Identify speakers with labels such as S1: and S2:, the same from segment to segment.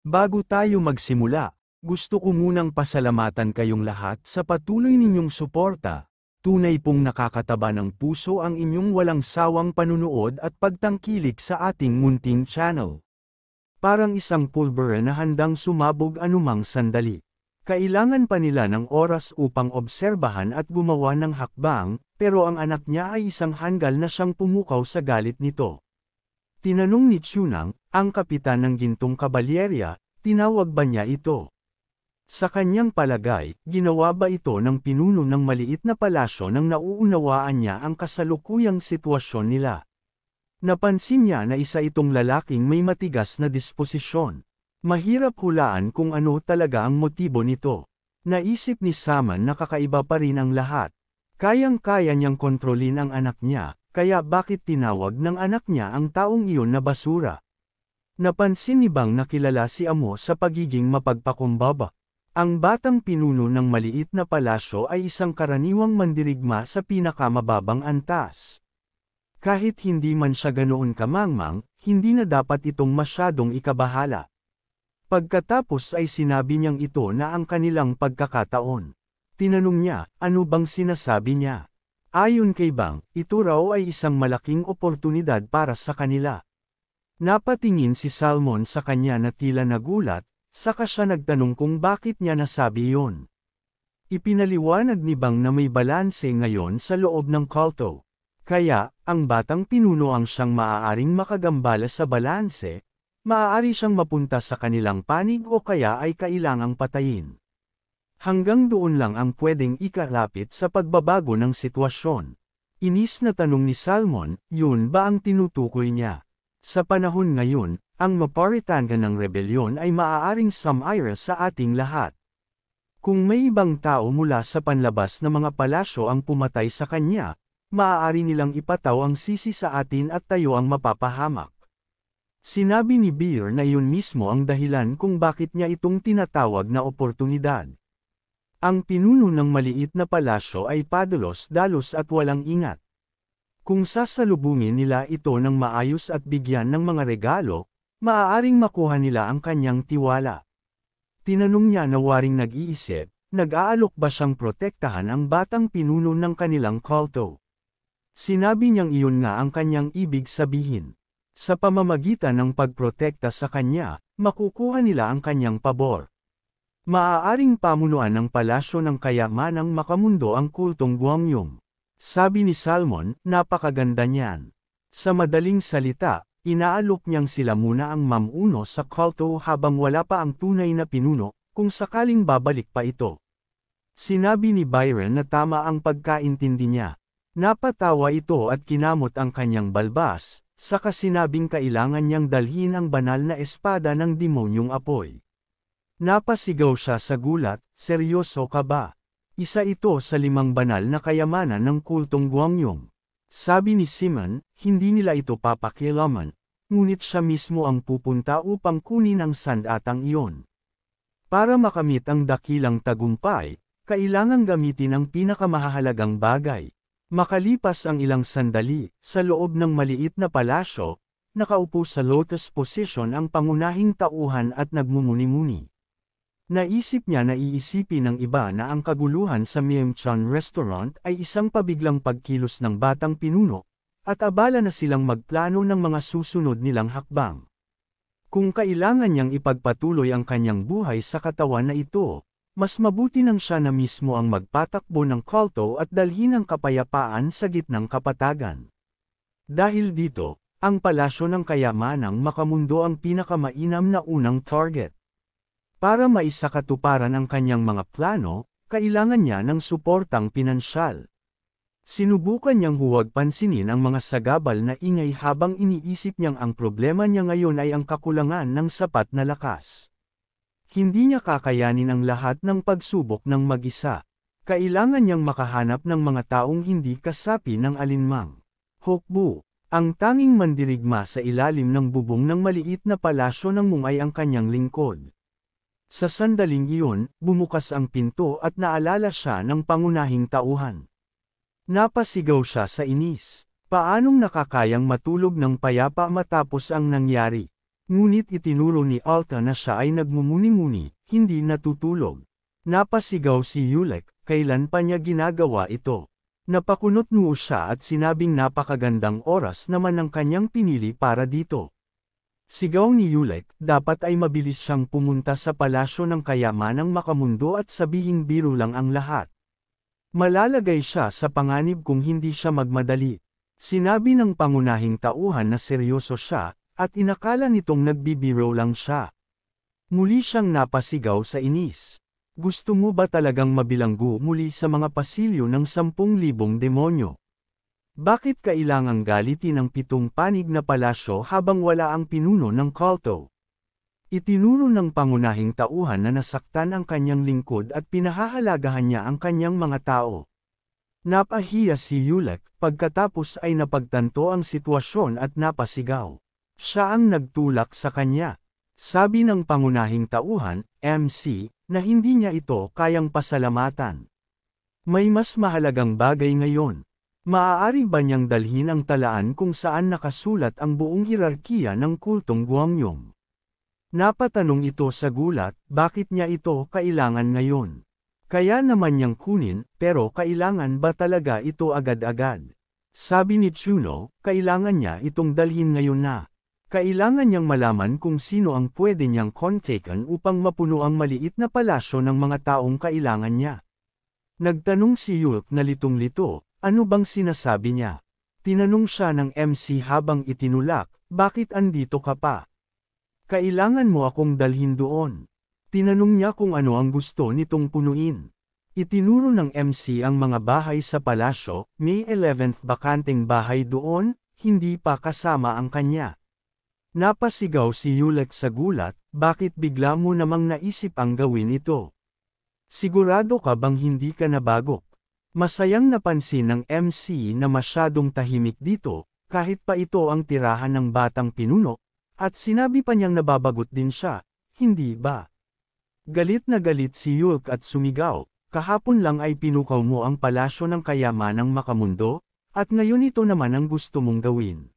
S1: Bago tayo magsimula, gusto ko munang pasalamatan kayong lahat sa patuloy ninyong suporta. Tunay pong nakakataba ng puso ang inyong walang sawang panunood at pagtangkilik sa ating munting channel. Parang isang pulbera na handang sumabog anumang sandali. Kailangan pa nila ng oras upang obserbahan at gumawa ng hakbang, pero ang anak niya ay isang hanggal na siyang pumukaw sa galit nito. Tinanong ni Chunang, ang kapitan ng Gintong Kabalyerya, tinawag ba niya ito? Sa kanyang palagay, ginawa ba ito ng pinuno ng maliit na palasyo nang nauunawaan niya ang kasalukuyang sitwasyon nila? Napansin niya na isa itong lalaking may matigas na disposisyon. Mahirap hulaan kung ano talaga ang motibo nito. Naisip ni Saman na kakaiba pa rin ang lahat. Kayang-kaya niyang kontrolin ang anak niya, kaya bakit tinawag ng anak niya ang taong iyon na basura? Napansin ni Bang na kilala si Amo sa pagiging mapagpakumbaba. Ang batang pinuno ng maliit na palasyo ay isang karaniwang mandirigma sa pinakamababang antas. Kahit hindi man siya ganoon kamangmang, hindi na dapat itong masyadong ikabahala. Pagkatapos ay sinabi niyang ito na ang kanilang pagkakataon. Tinanong niya, ano bang sinasabi niya? Ayon kay Bang, ito raw ay isang malaking oportunidad para sa kanila. Napatingin si Salmon sa kanya na tila nagulat, saka siya nagtanong kung bakit niya nasabi iyon. Ipinaliwanag ni Bang na may balanse ngayon sa loob ng kulto. Kaya, ang batang pinuno ang siyang maaaring makagambala sa balanse, maaari siyang mapunta sa kanilang panig o kaya ay kailangang patayin. Hanggang doon lang ang pwedeng ikalapit sa pagbabago ng sitwasyon. Inis na tanong ni Salmon, yun ba ang tinutukoy niya? Sa panahon ngayon, ang maparitanga ng rebelyon ay maaaring sumira sa ating lahat. Kung may ibang tao mula sa panlabas na mga palasyo ang pumatay sa kanya, maaari nilang ipataw ang sisi sa atin at tayo ang mapapahamak. Sinabi ni Beer na yun mismo ang dahilan kung bakit niya itong tinatawag na oportunidad. Ang pinuno ng maliit na palasyo ay padalos-dalos at walang ingat. Kung sasalubungin nila ito ng maayos at bigyan ng mga regalo, maaaring makuha nila ang kanyang tiwala. Tinanong niya na waring nag-iisip, nag-aalok ba siyang protektahan ang batang pinuno ng kanilang kulto? Sinabi niyang iyon nga ang kanyang ibig sabihin. Sa pamamagitan ng pagprotekta sa kanya, makukuha nila ang kanyang pabor. Maaaring pamunuan ng palasyo ng kayamanang makamundo ang kultong Guangyong. Sabi ni Salmon, napakaganda niyan. Sa madaling salita, inaalok niyang sila muna ang mamuno sa kulto habang wala pa ang tunay na pinuno, kung sakaling babalik pa ito. Sinabi ni Byron na tama ang pagkaintindi niya. Napatawa ito at kinamot ang kanyang balbas, saka sinabing kailangan niyang dalhin ang banal na espada ng demonyong apoy. Napasigaw siya sa gulat, seryoso ka ba? Isa ito sa 5 banal na kayamanan ng kultong Guangyong. Sabi ni Simon, hindi nila ito papakialaman, ngunit siya mismo ang pupunta upang kunin ang sandatang iyon. Para makamit ang dakilang tagumpay, kailangang gamitin ang pinakamahalagang bagay. Makalipas ang ilang sandali, sa loob ng maliit na palasyo, nakaupo sa lotus position ang pangunahing tauhan at nagmumuni-muni. Naisip niya na iisipin ng iba na ang kaguluhan sa Myeongchon Restaurant ay isang pabiglang pagkilos ng batang pinuno, at abala na silang magplano ng mga susunod nilang hakbang. Kung kailangan niyang ipagpatuloy ang kanyang buhay sa katawan na ito, mas mabuti nang siya na mismo ang magpatakbo ng kulto at dalhin ang kapayapaan sa gitnang kapatagan. Dahil dito, ang palasyo ng kayamanang makamundo ang pinakamainam na unang target. Para maisakatuparan ang kanyang mga plano, kailangan niya ng suportang pinansyal. Sinubukan niyang huwag pansinin ang mga sagabal na ingay habang iniisip niyang ang problema niya ngayon ay ang kakulangan ng sapat na lakas. Hindi niya kakayanin ang lahat ng pagsubok ng mag-isa. Kailangan niyang makahanap ng mga taong hindi kasapi ng alinmang hukbo. Ang tanging mandirigma sa ilalim ng bubong ng maliit na palasyo ng Mung ay ang kanyang lingkod. Sa sandaling iyon, bumukas ang pinto at naalala siya ng pangunahing tauhan. Napasigaw siya sa inis. Paanong nakakayang matulog ng payapa matapos ang nangyari? Ngunit itinuro ni Alta na siya ay nagmumuni-muni, hindi natutulog. Napasigaw si Yulek, kailan pa niya ginagawa ito. Napakunot noo siya at sinabing napakagandang oras naman ang kanyang pinili para dito. Sigaw ni Yulek, dapat ay mabilis siyang pumunta sa palasyo ng kayamanang makamundo at sabihing biro lang ang lahat. Malalagay siya sa panganib kung hindi siya magmadali. Sinabi ng pangunahing tauhan na seryoso siya, at inakala nitong nagbibiro lang siya. Muli siyang napasigaw sa inis. Gusto mo ba talagang mabilanggo muli sa mga pasilyo ng 10,000 demonyo? Bakit kailangang galitin ang 7 panig na palasyo habang wala ang pinuno ng kulto? Itinuro ng pangunahing tauhan na nasaktan ang kanyang lingkod at pinahahalagahan niya ang kanyang mga tao. Napahiya si Yulek, pagkatapos ay napagtanto ang sitwasyon at napasigaw. Siya ang nagtulak sa kanya. Sabi ng pangunahing tauhan, MC, na hindi niya ito kayang pasalamatan. May mas mahalagang bagay ngayon. Maaari ba niyang dalhin ang talaan kung saan nakasulat ang buong hirarkiya ng kultong Gwanghyung? Napatanong ito sa gulat, bakit niya ito kailangan ngayon? Kaya naman niyang kunin, pero kailangan ba talaga ito agad-agad? Sabi ni Chuno, kailangan niya itong dalhin ngayon na. Kailangan niyang malaman kung sino ang pwede niyang kontakan upang mapuno ang maliit na palasyo ng mga taong kailangan niya. Nagtanong si Yulek na litong-lito, ano bang sinasabi niya? Tinanong siya ng MC habang itinulak, bakit andito ka pa? Kailangan mo akong dalhin doon. Tinanong niya kung ano ang gusto nitong punuin. Itinuro ng MC ang mga bahay sa palasyo, May 11th bakanteng bahay doon, hindi pa kasama ang kanya. Napasigaw si Yulek sa gulat, bakit bigla mo namang naisip ang gawin ito? Sigurado ka bang hindi ka nabagok? Masayang napansin ng MC na masyadong tahimik dito, kahit pa ito ang tirahan ng batang pinuno, at sinabi pa niyang nababagot din siya, hindi ba? Galit na galit si Yulek at sumigaw, kahapon lang ay pinukaw mo ang palasyo ng kayamanang makamundo, at ngayon ito naman ang gusto mong gawin.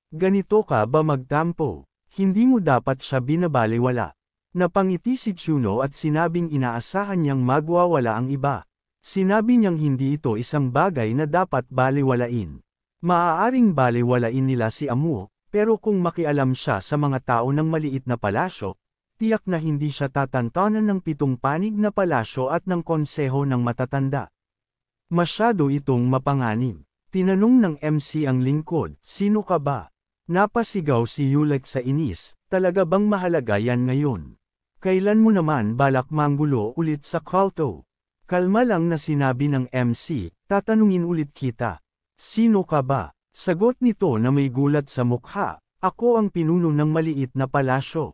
S1: Ganito ka ba magtampo? Hindi mo dapat siya binabalewala. Napangiti si Chuno at sinabing inaasahan niyang magwawala ang iba. Sinabi niyang hindi ito isang bagay na dapat balewalain. Maaaring balewalain nila si Amu, pero kung makialam siya sa mga tao ng maliit na palasyo, tiyak na hindi siya tatantanan ng 7 panig na palasyo at ng konseho ng matatanda. Masyado itong mapanganib. Tinanong ng MC ang lingkod, sino ka ba? Napasigaw si Yulek sa inis, talaga bang mahalaga yan ngayon? Kailan mo naman balak manggulo ulit sa kulto? Kalma lang na sinabi ng MC, tatanungin ulit kita. Sino ka ba? Sagot nito na may gulat sa mukha, ako ang pinuno ng maliit na palasyo.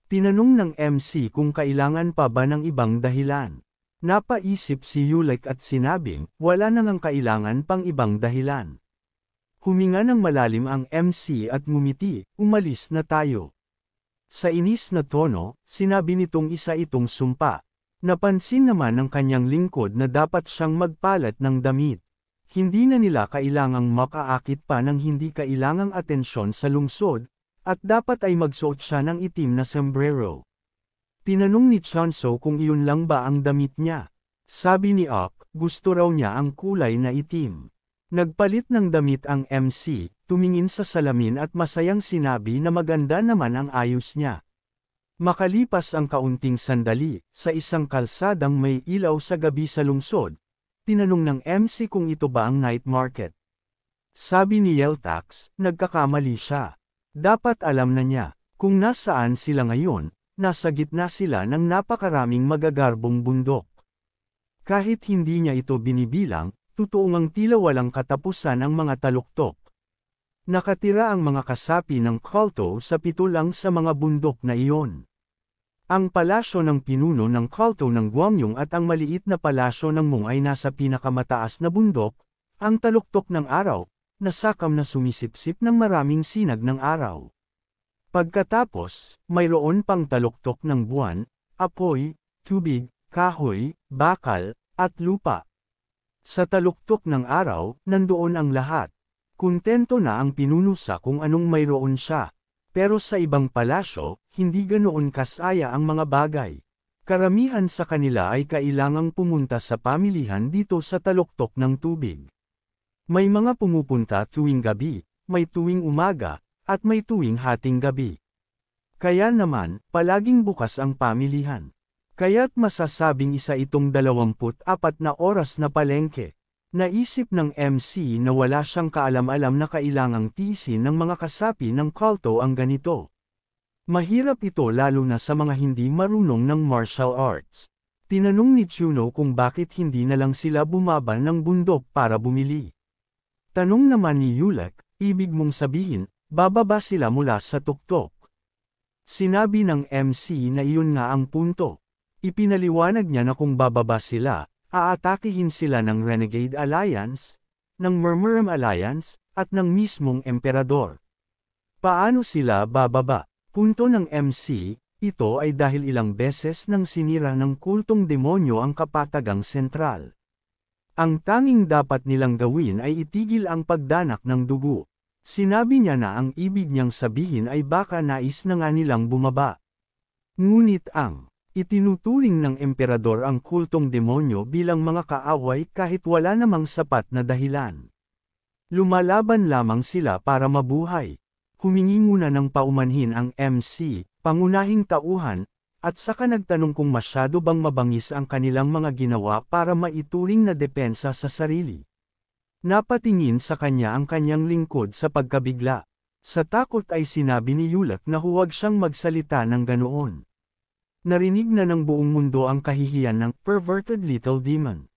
S1: Tinanong ng MC kung kailangan pa ba ng ibang dahilan. Napaisip si Yulek at sinabing, wala nang kailangan pang ibang dahilan. Huminga ng malalim ang MC at ngumiti, umalis na tayo. Sa inis na tono, sinabi nitong isa itong sumpa. Napansin naman ng kanyang lingkod na dapat siyang magpalat ng damit. Hindi na nila kailangang makaakit pa ng hindi kailangang atensyon sa lungsod, at dapat ay magsuot siya ng itim na sombrero. Tinanong ni Chonso kung iyon lang ba ang damit niya. Sabi ni Ok, gusto raw niya ang kulay na itim. Nagpalit ng damit ang MC, tumingin sa salamin at masayang sinabi na maganda naman ang ayos niya. Makalipas ang kaunting sandali, sa isang kalsadang may ilaw sa gabi sa lungsod, tinanong ng MC kung ito ba ang night market. Sabi ni Yeltax, nagkakamali siya. Dapat alam na niya, kung nasaan sila ngayon, nasa gitna sila ng napakaraming magagarbong bundok. Kahit hindi niya ito binibilang, totoo ngang tila walang katapusan ang mga taluktok. Nakatira ang mga kasapi ng kulto sa 7 lang sa mga bundok na iyon. Ang palasyo ng pinuno ng kulto ng Gwanghyung at ang maliit na palasyo ng Mung ay nasa pinakamataas na bundok, ang taluktok ng araw, nasakam na sumisipsip ng maraming sinag ng araw. Pagkatapos, mayroon pang taluktok ng buwan, apoy, tubig, kahoy, bakal, at lupa. Sa taluktok ng araw, nandoon ang lahat. Kuntento na ang pinuno sa kung anong mayroon siya. Pero sa ibang palasyo, hindi ganoon kasaya ang mga bagay. Karamihan sa kanila ay kailangang pumunta sa pamilihan dito sa taluktok ng tubig. May mga pumupunta tuwing gabi, may tuwing umaga, at may tuwing hating gabi. Kaya naman, palaging bukas ang pamilihan. Kaya't masasabing isa itong 24 na oras na palengke. Naisip ng MC na wala siyang kaalam-alam na kailangang tiisin ng mga kasapi ng kulto ang ganito. Mahirap ito lalo na sa mga hindi marunong ng martial arts. Tinanong ni Chuno kung bakit hindi na lang sila bumaba ng bundok para bumili. Tanong naman ni Yulek, ibig mong sabihin, bababa sila mula sa tuktok. Sinabi ng MC na iyon nga ang punto. Ipinaliwanag niya na kung bababa sila, aatakihin sila ng Renegade Alliance, ng Murmuram Alliance, at ng mismong Emperador. Paano sila bababa? Punto ng MC, ito ay dahil ilang beses nang sinira ng kultong demonyo ang kapatagang sentral. Ang tanging dapat nilang gawin ay itigil ang pagdanak ng dugo. Sinabi niya na ang ibig niyang sabihin ay baka nais na nga nilang bumaba. Ngunit ang itinuturing ng emperador ang kultong demonyo bilang mga kaaway kahit wala namang sapat na dahilan. Lumalaban lamang sila para mabuhay. Humingi muna ng paumanhin ang MC, pangunahing tauhan, at saka nagtanong kung masyado bang mabangis ang kanilang mga ginawa para maituring na depensa sa sarili. Napatingin sa kanya ang kanyang lingkod sa pagkabigla. Sa takot ay sinabi ni Yulek na huwag siyang magsalita ng ganoon. Narinig na ng buong mundo ang kahihiyan ng perverted little demon.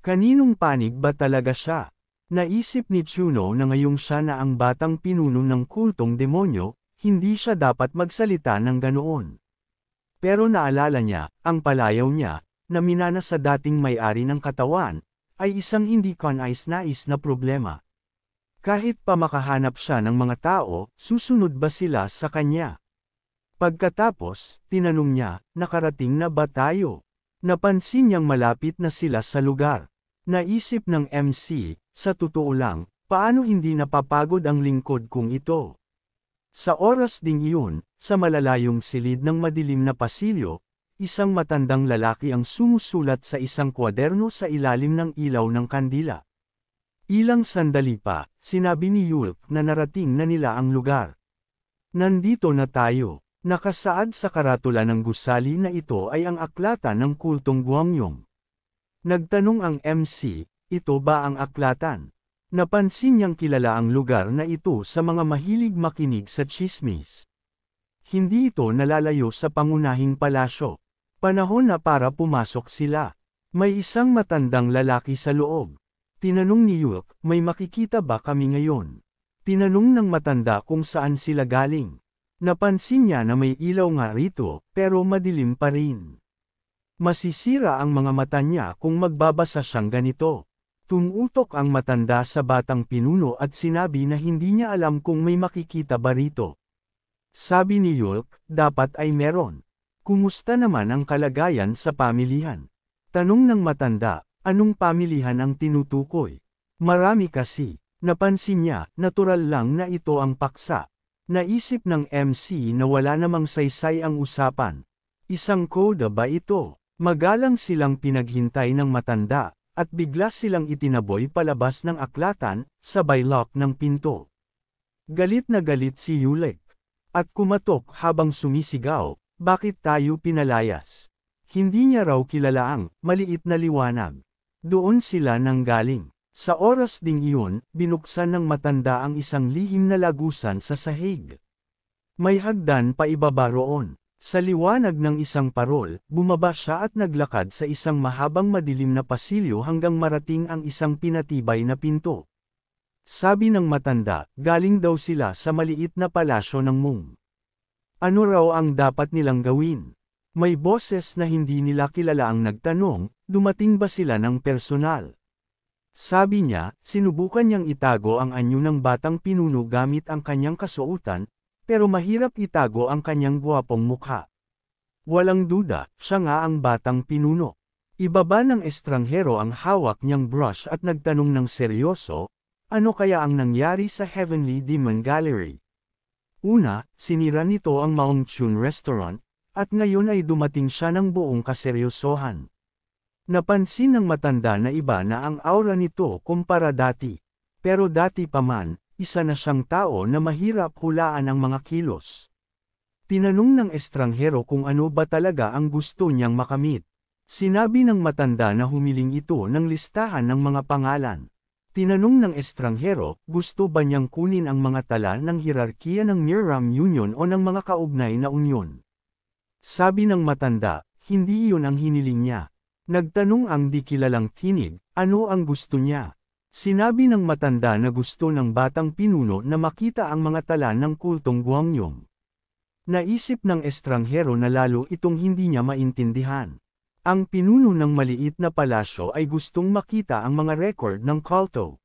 S1: Kaninong panig ba talaga siya? Naisip ni Chuno na ngayong siya na ang batang pinuno ng kultong demonyo, hindi siya dapat magsalita ng ganoon. Pero naalala niya, ang palayaw niya, na minana sa dating may-ari ng katawan, ay isang hindi kanais-nais na problema. Kahit pa makahanap siya ng mga tao, susunod ba sila sa kanya? Pagkatapos, tinanong niya, nakarating na ba tayo? Napansin niyang malapit na sila sa lugar. Naisip ng MC, sa totoo lang, paano hindi napapagod ang lingkod kong ito? Sa oras ding iyon, sa malalayong silid ng madilim na pasilyo, isang matandang lalaki ang sumusulat sa isang kwaderno sa ilalim ng ilaw ng kandila. Ilang sandali pa, sinabi ni Yulek na narating na nila ang lugar. Nandito na tayo. Nakasaad sa karatula ng gusali na ito ay ang aklatan ng kultong Guangyong. Nagtanong ang MC, ito ba ang aklatan? Napansin niyang kilala ang lugar na ito sa mga mahilig makinig sa tsismis. Hindi ito nalalayo sa pangunahing palasyo. Panahon na para pumasok sila. May isang matandang lalaki sa loob. Tinanong ni Yulek, may makikita ba kami ngayon? Tinanong ng matanda kung saan sila galing. Napansin niya na may ilaw nga rito, pero madilim pa rin. Masisira ang mga mata niya kung magbabasa siyang ganito. Tumutok ang matanda sa batang pinuno at sinabi na hindi niya alam kung may makikita ba rito. Sabi ni Yulek, dapat ay meron. Kumusta naman ang kalagayan sa pamilihan? Tanong ng matanda, anong pamilihan ang tinutukoy? Marami kasi. Napansin niya, natural lang na ito ang paksa. Naisip ng MC na wala namang saysay ang usapan. Isang koda ba ito? Magalang silang pinaghintay ng matanda, at bigla silang itinaboy palabas ng aklatan, sabay lock ng pinto. Galit na galit si Yulek. At kumatok habang sumisigaw, bakit tayo pinalayas? Hindi niya raw kilala ang maliit na liwanag. Doon sila nanggaling. Sa oras ding iyon, binuksan ng matanda ang isang lihim na lagusan sa sahig. May hagdan pa ibaba roon. Sa liwanag ng isang parol, bumaba siya at naglakad sa isang mahabang madilim na pasilyo hanggang marating ang isang pinatibay na pinto. Sabi ng matanda, galing daw sila sa maliit na palasyo ng Mung. Ano raw ang dapat nilang gawin? May boses na hindi nila kilala ang nagtanong, dumating ba sila ng personal? Sabi niya, sinubukan niyang itago ang anyo ng batang pinuno gamit ang kanyang kasuotan, pero mahirap itago ang kanyang gwapong mukha. Walang duda, siya nga ang batang pinuno. Ibaba ng estranghero ang hawak niyang brush at nagtanong ng seryoso, ano kaya ang nangyari sa Heavenly Demon Gallery? Una, sinira nito ang Maungchun Restaurant, at ngayon ay dumating siya ng buong kaseryosohan. Napansin ng matanda na iba na ang aura nito kumpara dati. Pero dati pa man, isa na siyang tao na mahirap hulaan ang mga kilos. Tinanong ng estranghero kung ano ba talaga ang gusto niyang makamit. Sinabi ng matanda na humiling ito ng listahan ng mga pangalan. Tinanong ng estranghero, gusto ba niyang kunin ang mga tala ng hierarkiya ng Miram Union o ng mga kaugnay na unyon? Sabi ng matanda, hindi iyon ang hiniling niya. Nagtanong ang di kilalang tinig, ano ang gusto niya? Sinabi ng matanda na gusto ng batang pinuno na makita ang mga tala ng kultong Guangyong. Naisip ng estranghero na lalo itong hindi niya maintindihan. Ang pinuno ng maliit na palasyo ay gustong makita ang mga record ng kulto.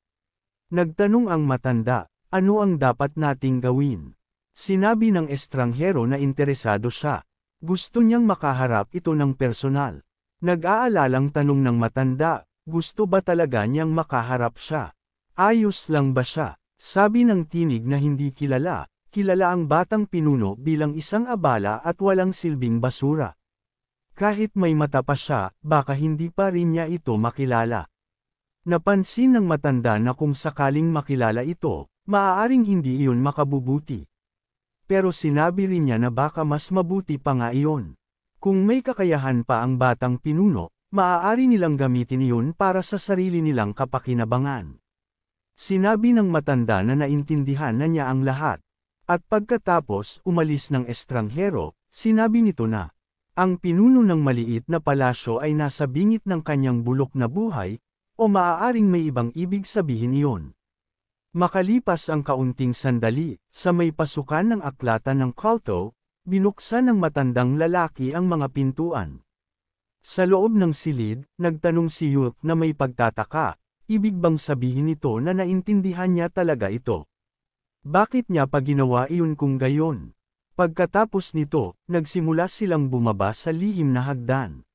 S1: Nagtanong ang matanda, ano ang dapat nating gawin? Sinabi ng estranghero na interesado siya. Gusto niyang makaharap ito ng personal. Nag-aalalang tanong ng matanda, gusto ba talaga niyang makaharap siya? Ayos lang ba siya? Sabi ng tinig na hindi kilala, kilala ang batang pinuno bilang isang abala at walang silbing basura. Kahit may mata pa siya, baka hindi pa rin niya ito makilala. Napansin ng matanda na kung sakaling makilala ito, maaaring hindi iyon makabubuti. Pero sinabi rin niya na baka mas mabuti pa nga iyon. Kung may kakayahan pa ang batang pinuno, maaari nilang gamitin iyon para sa sarili nilang kapakinabangan. Sinabi ng matanda na naintindihan na niya ang lahat. At pagkatapos umalis ng estranghero, sinabi nito na, ang pinuno ng maliit na palasyo ay nasa bingit ng kanyang bulok na buhay, o maaaring may ibang ibig sabihin iyon. Makalipas ang kaunting sandali, sa may pasukan ng aklatan ng kulto, binuksan ng matandang lalaki ang mga pintuan. Sa loob ng silid, nagtanong si Yulk na may pagtataka, ibig bang sabihin nito na naintindihan niya talaga ito? Bakit niya pa ginawa iyon kung gayon? Pagkatapos nito, nagsimula silang bumaba sa lihim na hagdan.